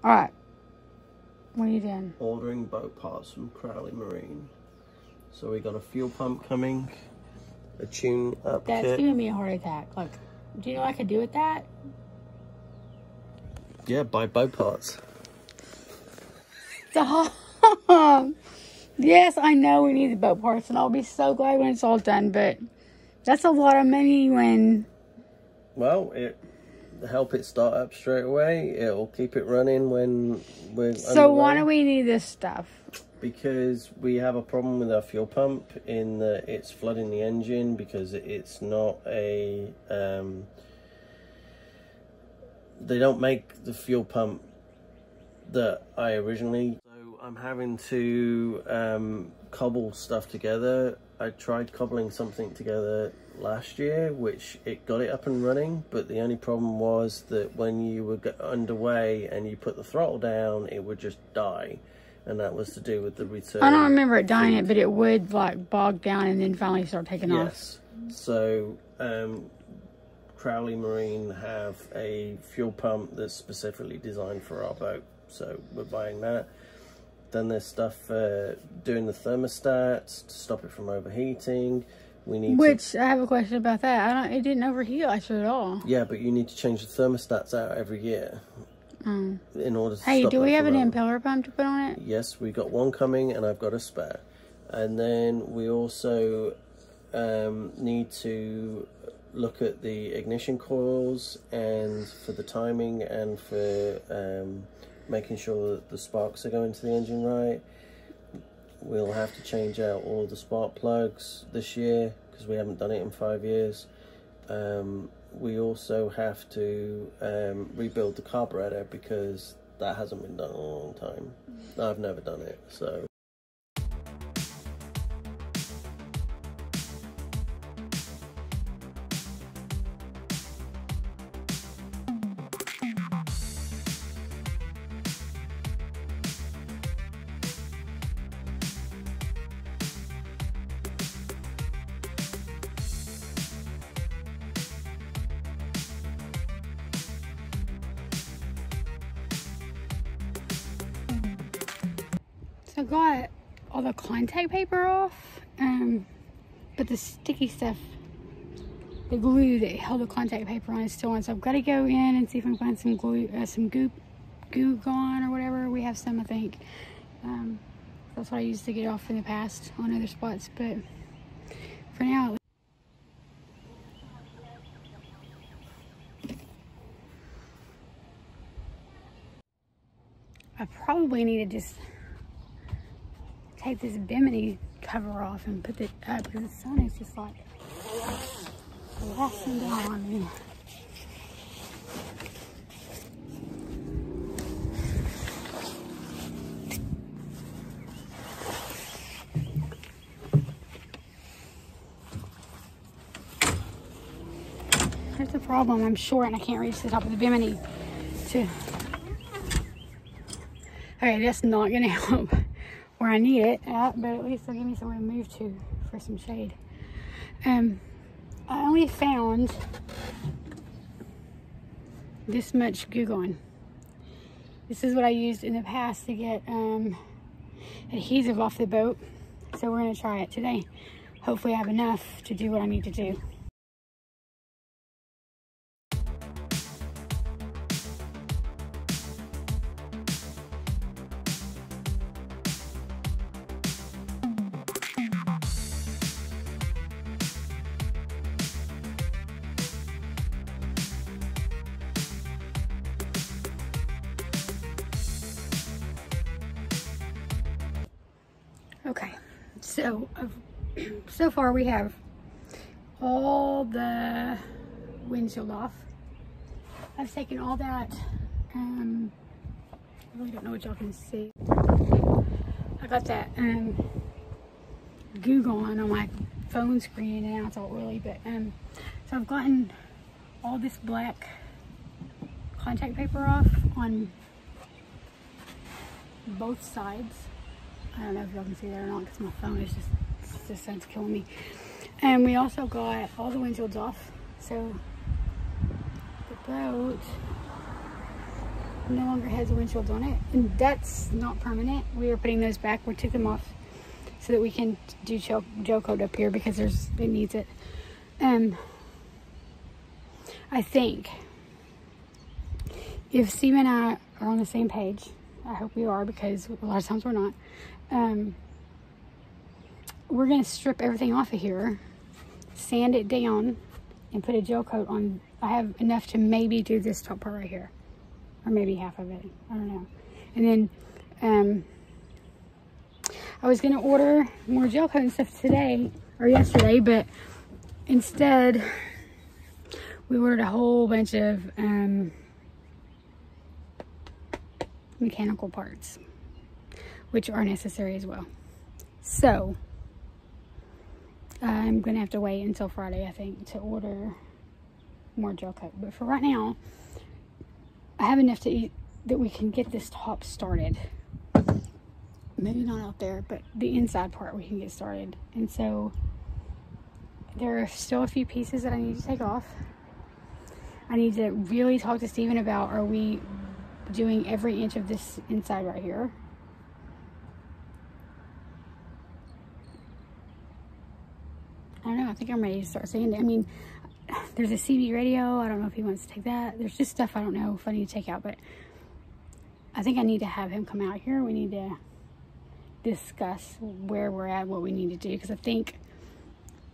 Alright. What are you doing? Ordering boat parts from Crowley Marine. So we got a fuel pump coming, a tune-up kit. That's giving me a heart attack. Like, do you know what I could do with that? Yeah, buy boat parts. Yes, I know we need the boat parts, and I'll be so glad when it's all done, but that's a lot of money when... Well, it help it start up straight away. It'll keep it running when we're So underway. Why do we need this stuff? Because we have a problem with our fuel pump in that it's flooding the engine because it's not a... they don't make the fuel pump that I originally... So I'm having to cobble stuff together. I tried cobbling something together last year, which it got it up and running, but the only problem was that when you were underway and you put the throttle down, it would just die, and that was to do with the return. I don't remember it dying it, but it would like bog down and then finally start taking off. Yes. So Crowley Marine have a fuel pump that's specifically designed for our boat, so we're buying that. Then there's stuff doing the thermostats to stop it from overheating. We need I have a question about that. It didn't overheat last year at all. Yeah, but you need to change the thermostats out every year in order to Hey, do we have an impeller pump to put on it? Yes, we got one coming and I've got a spare. And then we also need to look at the ignition coils and for the timing and for making sure that the sparks are going to the engine right. We'll have to change out all the spark plugs this year because we haven't done it in 5 years. We also have to rebuild the carburetor because that hasn't been done in a long time. I've never done it, so. So I got all the contact paper off, but the sticky stuff, the glue that held the contact paper on is still on. So I've got to go in and see if I can find some glue, some goo gone or whatever. We have some, I think. That's what I used to get off in the past on other spots, but for now. I probably need to just take this bimini cover off and put it up because the sun is just like blasting down on me. Here's the problem, I'm short and I can't reach the top of the bimini to... Okay, that's not gonna help where I need it at, but at least it'll give me somewhere to move to for some shade. I only found this much Goo Gone. This is what I used in the past to get adhesive off the boat. So we're gonna try it today. Hopefully I have enough to do what I need to do. Okay, so far we have all the windshield off. I've taken all that, I really don't know what y'all can see. I got that Goo Gone on my phone screen and now it's all oily, but so I've gotten all this black contact paper off on both sides. I don't know if y'all can see that or not because my phone is just, the sun's killing me. And we also got all the windshields off. So the boat no longer has the windshields on it, and that's not permanent. We are putting those back. We took them off so that we can do gel coat up here because it needs it. I think if Steve and I are on the same page, I hope we are because a lot of times we're not, we're going to strip everything off of here, sand it down, and put a gel coat on. I have enough to maybe do this top part right here, or maybe half of it. I don't know. And then I was going to order more gel coat and stuff today, or yesterday, but instead we ordered a whole bunch of mechanical parts, which are necessary as well. So I'm gonna have to wait until Friday, I think, to order more gel coat. But for right now, I have enough to eat that we can get this top started. Maybe not out there, but the inside part we can get started. And so there are still a few pieces that I need to take off. I need to really talk to Steven about, are we doing every inch of this inside right here? I don't know. I think I'm ready to start sanding. I mean, there's a CB radio. I don't know if he wants to take that. There's just stuff I don't know if I need to take out, but I think I need to have him come out here. We need to discuss where we're at, what we need to do, because I think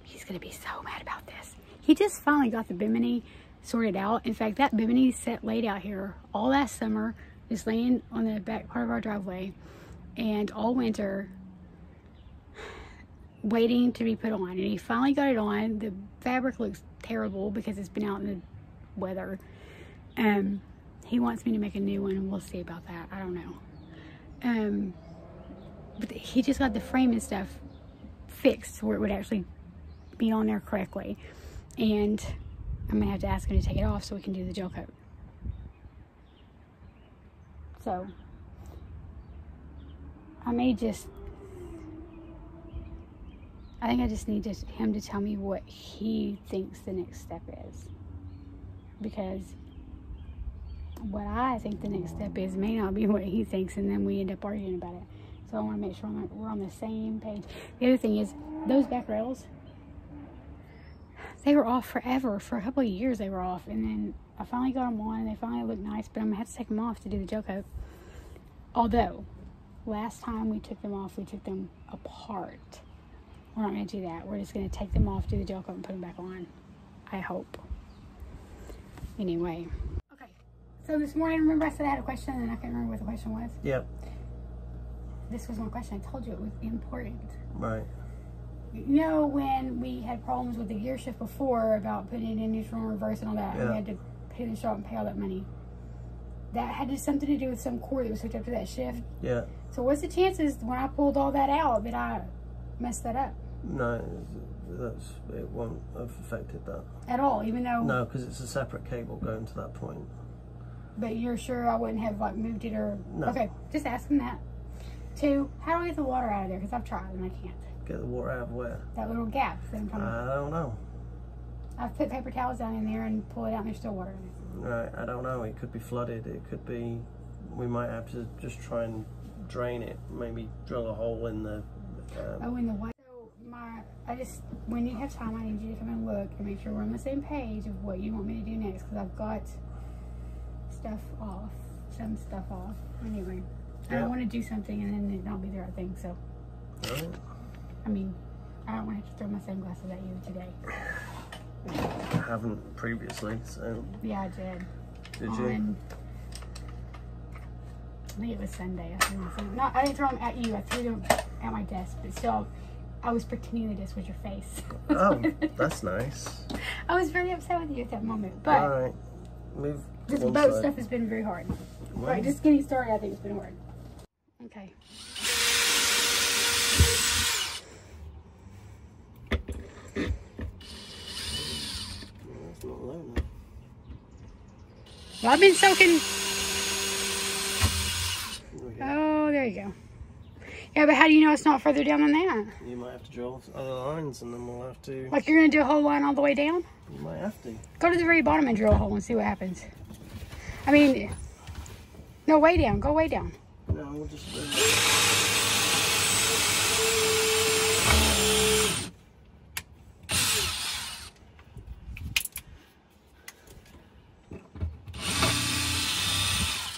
he's going to be so mad about this. He just finally got the bimini sorted out. In fact, that bimini set laid out here all last summer, just laying on the back part of our driveway, and all winter waiting to be put on. And he finally got it on. The fabric looks terrible because it's been out in the weather. He wants me to make a new one, and we'll see about that. I don't know. But he just got the frame and stuff fixed where it would actually be on there correctly. And I'm gonna have to ask him to take it off so we can do the gel coat. So I think I just need him to tell me what he thinks the next step is, because what I think the next step is may not be what he thinks, and then we end up arguing about it. So I want to make sure we're on the same page. The other thing is, those back rails, they were off forever. For a couple of years they were off, and then I finally got them on and they finally look nice, but I'm gonna have to take them off to do the gel coat. Although last time we took them off, we took them apart. We're not going to do that. We're just going to take them off, do the gel coat, and put them back on. I hope. Anyway. Okay. So this morning, remember I said I had a question and I can't remember what the question was? Yep. This was my question. I told you it was important. Right. You know, when we had problems with the gear shift before about putting it in neutral and reverse and all that, we had to pay the shop and pay all that money. That had something to do with some cord that was hooked up to that shift. Yeah. So what's the chances when I pulled all that out that I messed that up? No, it won't have affected that at all, even though... No, because it's a separate cable going to that point. But you're sure I wouldn't have like moved it or... No. Okay, just ask him that. 2, how do I get the water out of there? Because I've tried and I can't. Get the water out of where? That little gap that I'm talking about. I don't know. I've put paper towels down in there and pull it out and there's still water in it. Right, I don't know. It could be flooded. It could be... We might have to just try and drain it. Maybe drill a hole in the... in the white. So when you have time, I need you to come and look and make sure we're on the same page of what you want me to do next, because I've got some stuff off. Anyway, I don't want to do something and then it not be the right thing. So, I mean, I don't want to have to throw my sunglasses at you today. I haven't previously, so. Yeah, I did. Did you? I think it was Sunday. I didn't throw them at you. I threw them at my desk, but still, I was pretending the disc was your face. Oh, that's nice. I was very upset with you at that moment, but right. Move this boat stuff has been very hard. Right, just getting started, I think it's been hard. Okay. That's not low enough. Well, I've been soaking. Oh, there you go. Yeah, but how do you know it's not further down than that? You might have to drill other lines and then we'll have to... Like you're going to do a whole line all the way down? You might have to. Go to the very bottom and drill a hole and see what happens. I mean, No, way down. Go way down. No, we'll just...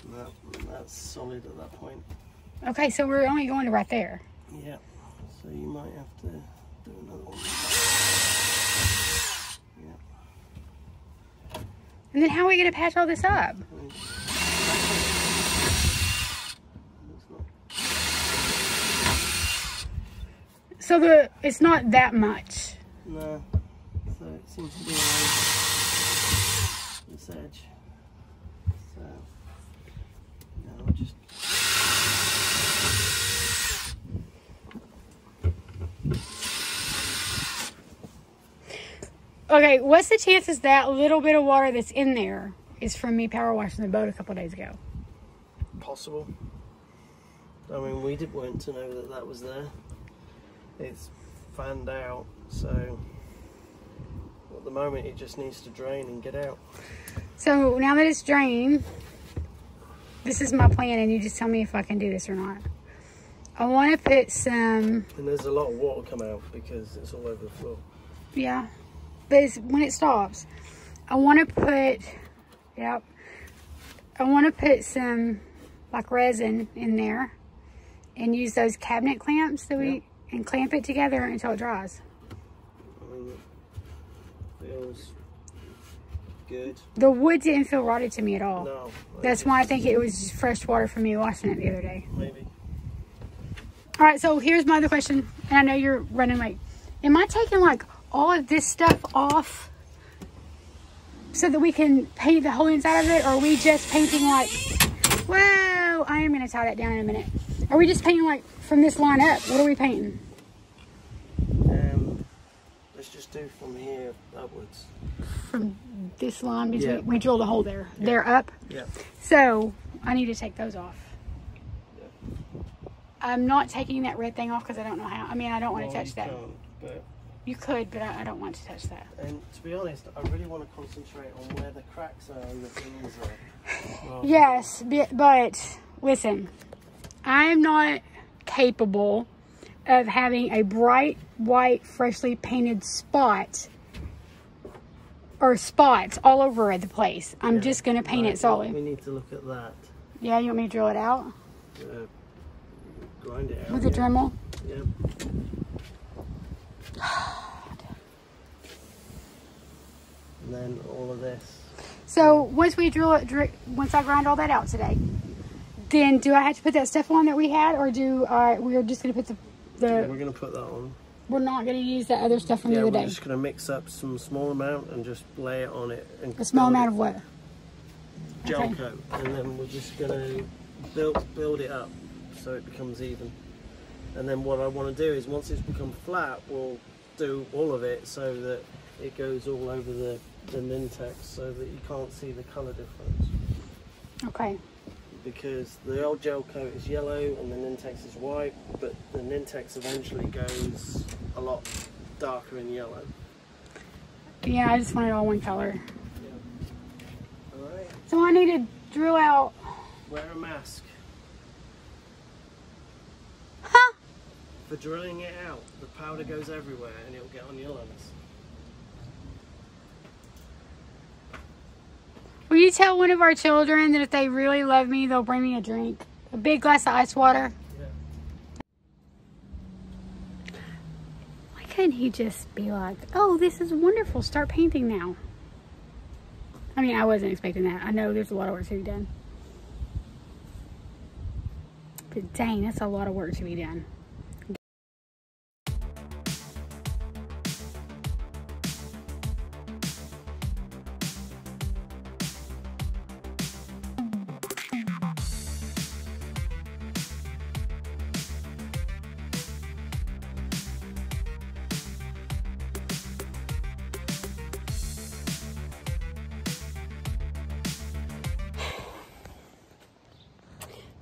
No, that's solid at that point. Okay, so we're only going to right there. Yeah. So you might have to do another one. Yeah. And then how are we going to patch all this up? So it's not that much. No. So it seems to be around this edge. So now I'll just... Okay, what's the chances that little bit of water that's in there is from me power washing the boat a couple days ago? Possible. I mean, weren't to know that that was there. It's fanned out, so at the moment it just needs to drain and get out. So now that it's drained, this is my plan, and you just tell me if I can do this or not. I want to put some... And there's a lot of water come out because it's all over the floor. Yeah. But when it stops, I want to put, yep, I want to put some like resin in there and use those cabinet clamps that and clamp it together until it dries. I mean, it feels good. The wood didn't feel rotted to me at all. No. That's why I think it was just fresh water from me washing it the other day. Maybe. All right, so here's my other question, and I know you're running late. Am I taking like all of this stuff off so that we can paint the whole inside of it, or are we just painting like, whoa, I am going to tie that down in a minute. Are we just painting like from this line up? What are we painting? Let's just do from here upwards. From this line between, Yeah. we drilled a hole there. Yeah. They're up. Yeah. So I need to take those off. Yeah. I'm not taking that red thing off because I don't know how. I mean, I don't want to touch that. But You could, but I don't want to touch that. and to be honest, I really want to concentrate on where the cracks are and the things are. Well, Yes, but listen, I'm not capable of having a bright white freshly painted spot or spots all over the place. I'm just going to paint it solid. We need to look at that. Yeah, you want me to drill it out? Grind it out. With a Dremel? Yeah. And then all of this. So once we drill it, once I grind all that out today, then do I have to put that stuff on that we had, or we're just going to put We're going to put that on. We're not going to use that other stuff from the other day? We're just going to mix up some small amount and just lay it on it. And A small amount of what? Gel Okay. coat. And then we're just going to build it up so it becomes even. And then what I want to do is once it's become flat, we'll do all of it so that it goes all over the Nintex so that you can't see the colour difference. Okay. Because the old gel coat is yellow and the Nintex is white, but the Nintex eventually goes a lot darker in yellow. Yeah, I just want it all one color. Yeah. Alright. So I need to drill out. Wear a mask. Huh? For drilling it out, the powder goes everywhere and it'll get on your lungs. Will you tell one of our children that if they really love me, they'll bring me a drink? A big glass of ice water? Yeah. Why couldn't he just be like, oh, this is wonderful, start painting now? I mean, I wasn't expecting that. I know there's a lot of work to be done. But dang, that's a lot of work to be done.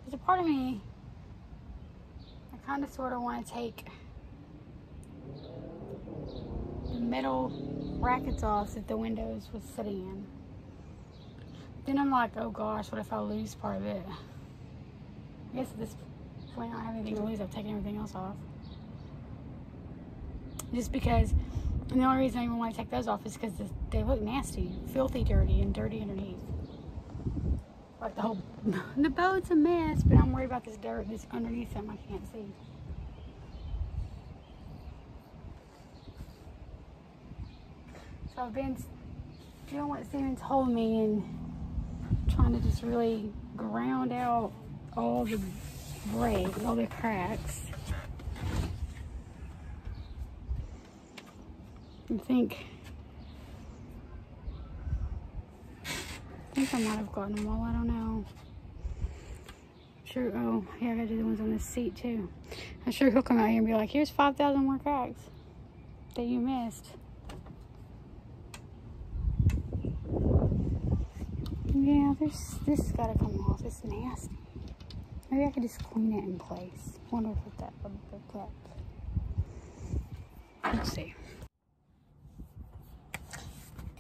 There's a part of me, I kind of sort of want to take the metal brackets off that the windows was sitting in. Then I'm like, oh gosh, what if I lose part of it? I guess at this point I don't have anything to lose. I've taken everything else off. Just because, and the only reason I even want to take those off is because they look nasty, filthy dirty, and dirty underneath. Like the boat's a mess, but I'm worried about this dirt that's underneath them I can't see. So I've been doing what Steven told me and trying to just really ground out all the breaks, all the cracks. I think I might have gotten them all, I don't know. Sure, oh, yeah, I gotta do the ones on this seat too. I'm sure he'll come out here and be like, here's 5,000 more cracks that you missed. Yeah, this gotta come off, it's nasty. Maybe I could just clean it in place. Wonder if that would be kept. Let's see.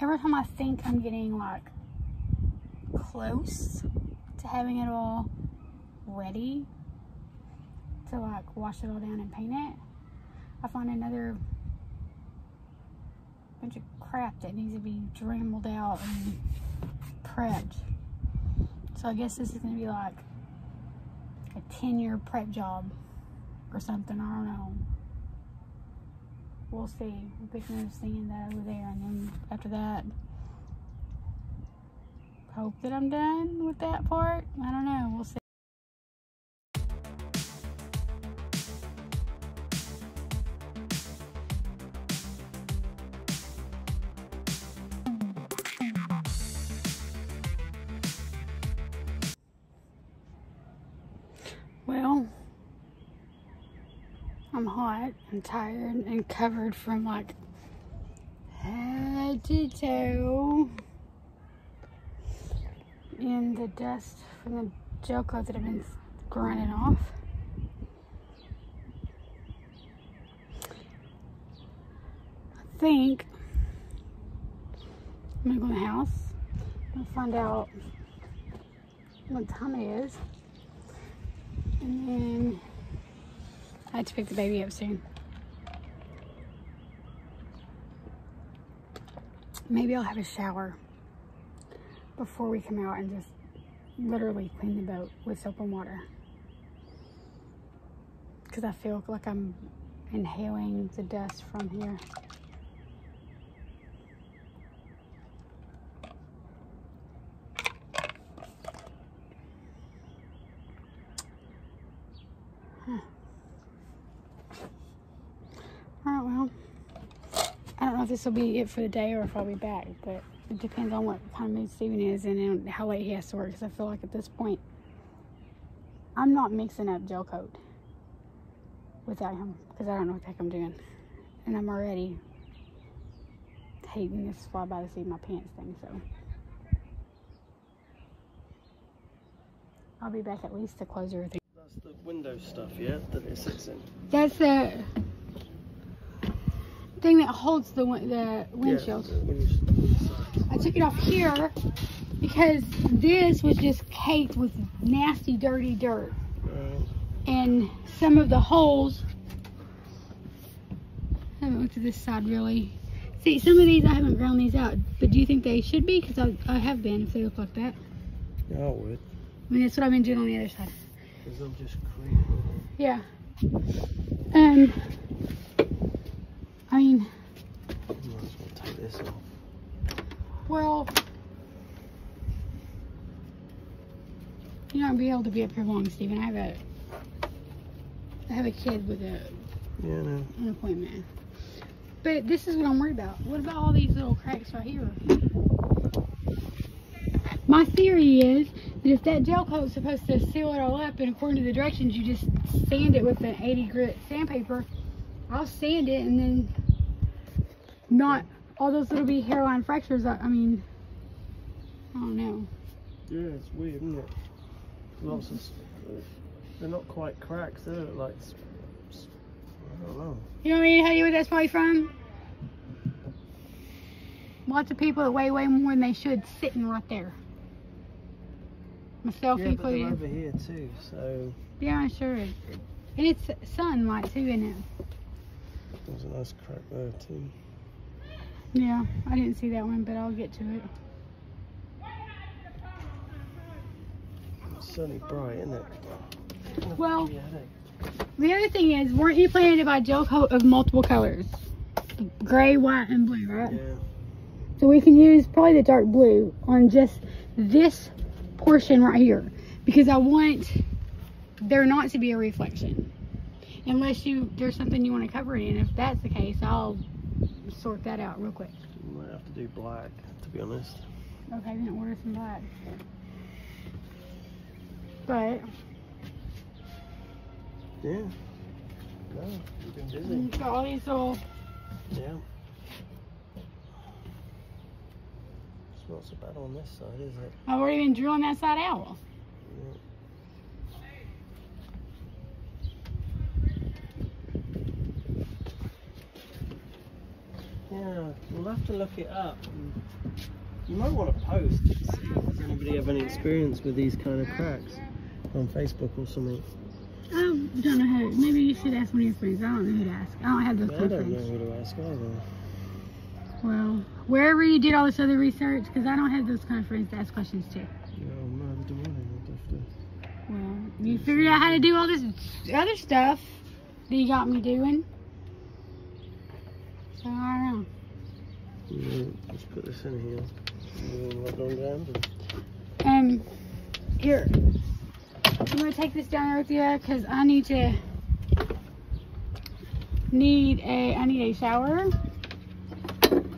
Every time I think I'm getting like close to having it all ready to like wash it all down and paint it, I find another bunch of crap that needs to be dremeled out and prepped. So I guess this is gonna be like a 10-year prep job or something, I don't know. We'll see. I'm picking up seeing that over there, and then after that, hope that I'm done with that part. I don't know. We'll see. Well, I'm hot and tired and covered from like head to toe in the dust from the gel coat that I've been grinding off. I think I'm gonna go in the house and find out what time it is, and then I have to pick the baby up soon. Maybe I'll have a shower before we come out and just literally clean the boat with soap and water. Because I feel like I'm inhaling the dust from here. Alright, well, I don't know if this will be it for the day or if I'll be back, but it depends on what kind of mood Steven is and how late he has to work, because I feel like at this point, I'm not mixing up gel coat without him, because I don't know what the heck I'm doing. And I'm already hating this fly by the seat of my pants thing, so. I'll be back at least to close everything. That's the window stuff, yeah, that it sits in. That's the thing that holds the windshield. Yeah, I took it off here because this was just caked with nasty, dirty dirt. Right. And some of the holes, I haven't looked at this side really. See, some of these I haven't ground these out, but do you think they should be? Because I have been, if they look like that. Yeah, I would. I mean, that's what I've been doing on the other side. Because they'll just creep. Yeah. I mean, I might as well take this off. Well, you're not gonna be able to be up here long, Steven. I have a kid with an appointment. But this is what I'm worried about. What about all these little cracks right here? My theory is that if that gel coat is supposed to seal it all up, and according to the directions, you just sand it with an 80 grit sandpaper, I'll sand it and then not all those little be hairline fractures. I mean, I don't know. Yeah, it's weird, isn't it? Lots of, they're not quite cracks, they're like, I don't know. You know what I mean? How you where that's probably from? Lots of people that weigh way more than they should sitting right there. Myself Yeah, but they're included. over here too, so... Yeah, sure is. And it's sunlight too, isn't it? There's a nice crack there too. Yeah, I didn't see that one, but I'll get to it. It's sunny bright, isn't it? Well, the other thing is, weren't you planning to buy gel coat of multiple colors? Gray, white, and blue, right? Yeah. So we can use probably the dark blue on just this portion right here. Because I want there not to be a reflection. Unless there's something you want to cover it in. If that's the case, I'll sort that out real quick. You might have to do black, to be honest. Okay, then order some black. But yeah. No, you've been busy. you've got all these little... Yeah. It's not so bad on this side, is it? I've already been drilling that side out. Yeah, we'll have to look it up. You might want to post to see if does anybody have any experience with these kind of cracks on Facebook or something. I don't know who. Maybe you should ask one of your friends. I don't know who to ask. I don't have those I kind of don't know friends. who to ask either. Well, wherever you did all this other research, because I don't have those kind of friends to ask questions to. No, neither do I. I'll have to... Well, you figured out how to do all this other stuff that you got me doing. So I don't know. Yeah, let's put this in here. Here. I'm gonna take this down there with you because I need a shower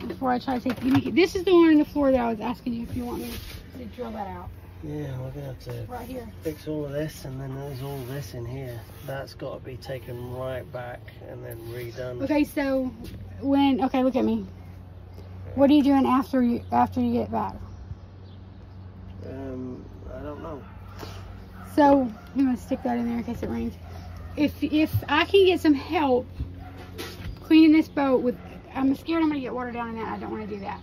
before I try to take. This is the one on the floor that I was asking you if you want me to drill that out. Yeah, we're gonna have to Right here. fix all of this, and then there's all this in here. That's got to be taken right back and then redone. Okay, so okay, look at me. What are you doing after you get back? I don't know. So I'm gonna stick that in there in case it rains. If I can get some help cleaning this boat with, I'm scared I'm gonna get water down in that. I don't want to do that.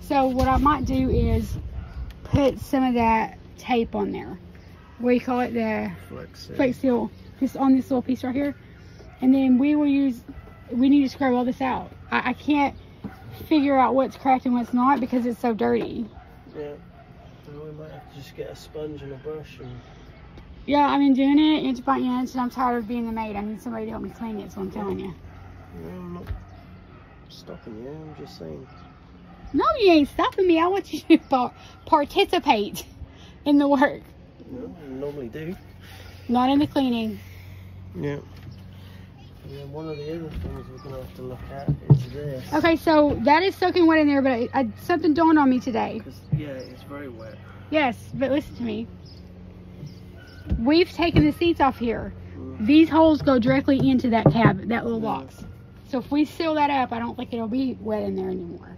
So what I might do is put some of that tape on there. What do you call it? The Flex Seal. Just on this little piece right here. And then we need to scrub all this out. I can't figure out what's cracked and what's not because it's so dirty. Yeah. Well, we might have to just get a sponge and a brush and... Yeah, I've been doing it inch by inch, and I'm tired of being the maid. I need somebody to help me clean it, so I'm telling you. No, I'm not stopping you. I'm just saying. No, you ain't stopping me. I want you to participate in the work. No, you normally do. Not in the cleaning. Yeah. And then one of the other things we're going to have to look at is this. Okay, so that is soaking wet in there, but something dawned on me today. Yeah, it's very wet. Yes, but listen to me. We've taken the seats off here. These holes go directly into that cabin, that little box. So if we seal that up, I don't think it'll be wet in there anymore.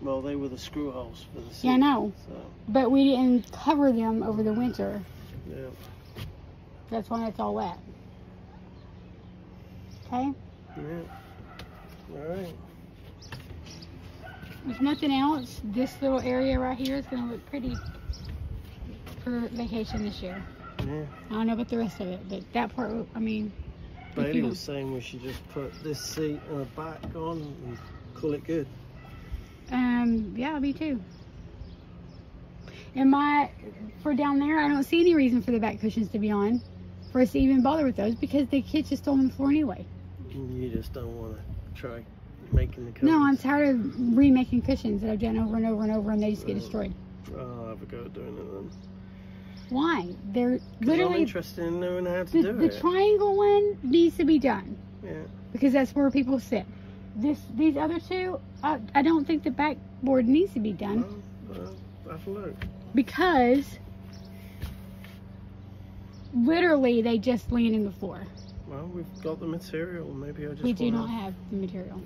Well, they were the screw holes for the seat. Yeah, I know. So. But we didn't cover them over the winter. Yeah. That's why it's all wet. Okay? Yeah. Alright. If nothing else, this little area right here is going to look pretty for vacation this year. Yeah. I don't know about the rest of it, but that part, I mean... Bailey was saying we should just put this seat and the back on and call it good. Yeah, me too. And for down there, I don't see any reason for the back cushions to be on, for us to even bother with those, because the kids just on the floor anyway. You just don't want to try making the covers. No, I'm tired of remaking cushions that I've done over and over and over, and they just get destroyed. I'll have a go at doing it then. Why? They're literally... I'm interested in knowing how to do it. The triangle one needs to be done. Yeah. Because that's where people sit. These other two, I don't think the backboard needs to be done. Well, have a look. Because literally they just land in the floor. Well, we've got the material. Maybe I just We do not have the material.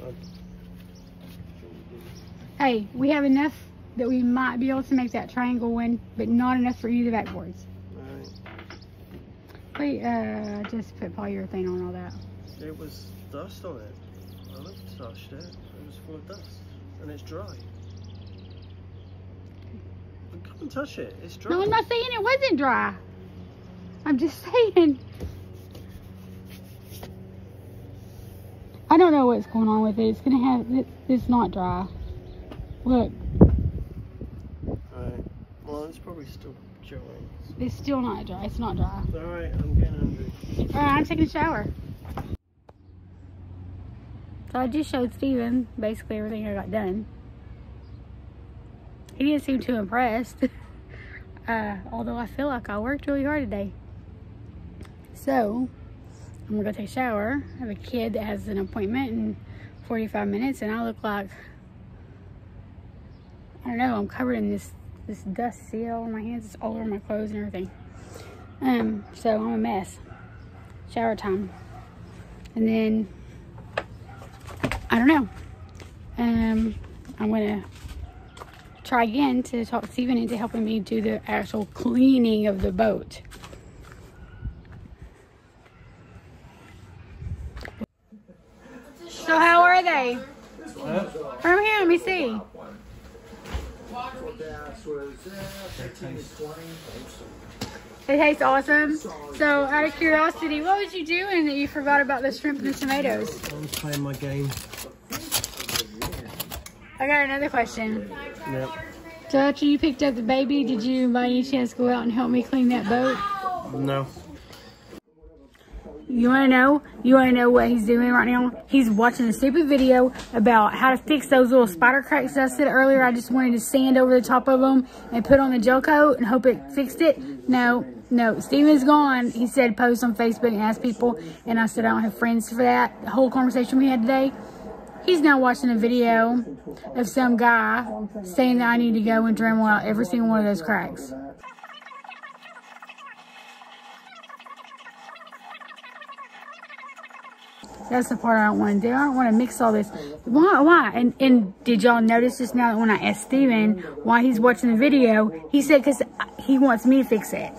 Hey, we have enough that we might be able to make that triangle one, but not enough for either backboards. Right. Wait, just put polyurethane on all that. It was dust on it. I looked at touched it. It was full of dust, and it's dry. But come haven't touched it. It's dry. No, I'm not saying it wasn't dry. I'm just saying. I don't know what's going on with it. It's gonna have, it's not dry. Look. Alright. Well, it's probably still dry. It's still not dry. It's not dry. It's alright, I'm getting hungry. Alright, I'm taking a shower. So I just showed Steven basically everything I got done. He didn't seem too impressed. Although I feel like I worked really hard today. So, I'm gonna go take a shower. I have a kid that has an appointment in 45 minutes and I look like, I don't know, I'm covered in this dust. See it all over my hands? It's all over my clothes and everything. So I'm a mess. Shower time. And then, I don't know. I'm gonna try again to talk to Steven into helping me do the actual cleaning of the boat. So how are they? From here, let me see. It tastes awesome. So, out of curiosity, what was you doing that you forgot about the shrimp and the tomatoes? I was playing my game. I got another question. Yep. So after you picked up the baby, did you by any chance go out and help me clean that boat? No. You wanna know? You wanna know what he's doing right now? He's watching a stupid video about how to fix those little spider cracks that I said earlier. I just wanted to sand over the top of them and put on the gel coat and hope it fixed it. No, Steven's gone. He said post on Facebook and ask people, and I said I don't have friends for that. The whole conversation we had today. He's now watching a video of some guy saying that I need to go and Dremel out every single one of those cracks. That's the part I don't want to do. I don't want to mix all this. Why? And did y'all notice just now that when I asked Steven why he's watching the video, he said because he wants me to fix it.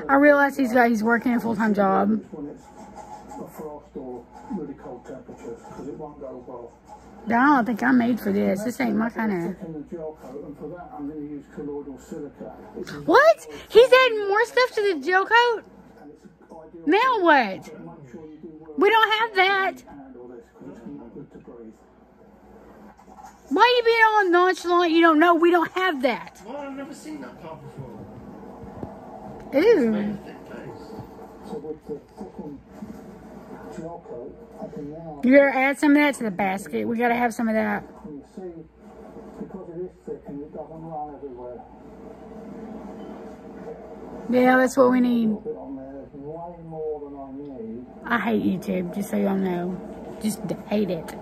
I realize he's working a full-time job. But I don't think I'm made for this. This ain't my kind of... What? He's adding more stuff to the gel coat? Now what? We don't have that. Why are you being all nonchalant? You don't know we don't have that. Well, I've never seen that part before. Ew. You gotta add some of that to the basket. We gotta have some of that. Yeah, that's what we need. I hate YouTube, just so y'all know. Just hate it.